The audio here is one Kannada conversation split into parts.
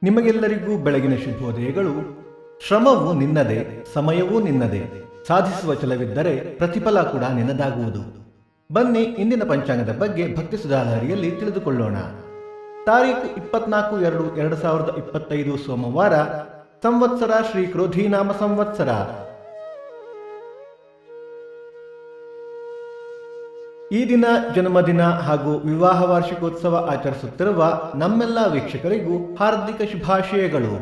ನಿಮಗೆಲ್ಲರಿಗೂ ಬೆಳಗಿನ ಶುಭೋದಯಗಳು. ಶ್ರಮವು ನಿನ್ನದೇ, ಸಮಯವೂ ನಿನ್ನದೇ. ಸಾಧಿಸುವ ಛಲವಿದ್ದರೆ ಪ್ರತಿಫಲ ಕೂಡ ನಿನ್ನದಾಗುವುದು. ಬನ್ನಿ ಇಂದಿನ ಪಂಚಾಂಗದ ಬಗ್ಗೆ ಭಕ್ತಿ ಸುಧಾಲಹರಿಯಲ್ಲಿ ತಿಳಿದುಕೊಳ್ಳೋಣ. ತಾರೀಖು 24/2/2025 ಸೋಮವಾರ. ಸಂವತ್ಸರ ಶ್ರೀ ಕ್ರೋಧೀನಾಮ ಸಂವತ್ಸರ. ಈ ದಿನ ಜನ್ಮದಿನ ಹಾಗೂ ವಿವಾಹ ವಾರ್ಷಿಕೋತ್ಸವ ಆಚರಿಸುತ್ತಿರುವ ನಮ್ಮೆಲ್ಲ ವೀಕ್ಷಕರಿಗೂ ಹಾರ್ದಿಕ ಶುಭಾಶಯಗಳು.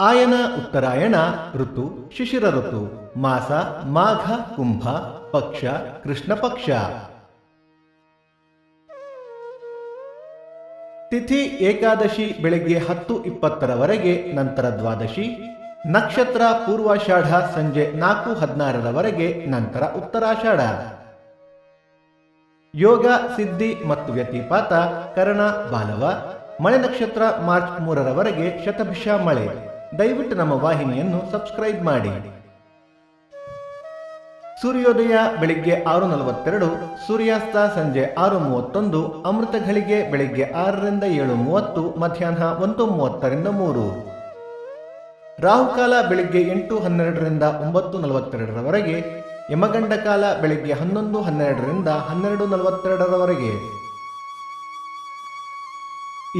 ಆಯನ ಉತ್ತರಾಯಣ ಋತು ಶಿಶಿರ ಋತು. ಮಾಸ ಮಾಘ ಕುಂಭ. ಪಕ್ಷ ಕೃಷ್ಣ ಪಕ್ಷ. ತಿಥಿ ಏಕಾದಶಿ ಬೆಳಗ್ಗೆ 10:20 ನಂತರ ದ್ವಾದಶಿ. ನಕ್ಷತ್ರ ಪೂರ್ವಾಷಾಢ ಸಂಜೆ 4:16 ನಂತರ ಉತ್ತರಾಷಾಢ. ಯೋಗ ಸಿದ್ಧಿ ಮತ್ತು ವ್ಯತಿಪಾತ ಕರ್ಣ ಬಾಲವ. ಮಳೆ ನಕ್ಷತ್ರ ಮಾರ್ಚ್ 3 ಶತಭಿಷ ಮಳೆ. ದಯವಿಟ್ಟು ನಮ್ಮ ವಾಹಿನಿಯನ್ನು ಸಬ್ಸ್ಕ್ರೈಬ್ ಮಾಡಿ. ಸೂರ್ಯೋದಯ ಬೆಳಿಗ್ಗೆ 6:42, ಸೂರ್ಯಾಸ್ತ ಸಂಜೆ 6:31, ಅಮೃತ ಘಳಿಗೆ ಬೆಳಿಗ್ಗೆ 6 ರಿಂದ 7:30, ಮಧ್ಯಾಹ್ನ 1:30 ರಿಂದ 3. ರಾಹುಕಾಲ ಬೆಳಿಗ್ಗೆ 8:12 ರಿಂದ 9:42, ಯಮಗಂಡ ಕಾಲ ಬೆಳಿಗ್ಗೆ 11:12 ರಿಂದ 12:42.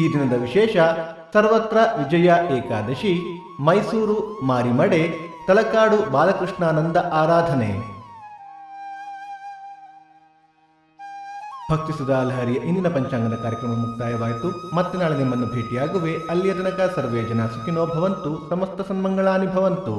ಈ ದಿನದ ವಿಶೇಷ: ಸರ್ವತ್ರ ವಿಜಯ ಏಕಾದಶಿ, ಮೈಸೂರು ಮಾರಿಮಡೆ, ತಲಕಾಡು ಬಾಲಕೃಷ್ಣಾನಂದ ಆರಾಧನೆ. ಭಕ್ತಿ ಸುಧಾಲಹರಿಯ ಇಂದಿನ ಪಂಚಾಂಗದ ಕಾರ್ಯಕ್ರಮ ಮುಕ್ತಾಯವಾಯಿತು. ಮತ್ತೆ ನಾಳೆ ನಿಮ್ಮನ್ನು ಭೇಟಿಯಾಗುವೆ. ಅಲ್ಲಿಯ ತನಕ ಸರ್ವೇ ಜನ ಸುಖಿನೋ ಭವಂತು. ಸಮಸ್ತ ಸನ್ಮಂಗಳಾನಿ ಭವಂತು.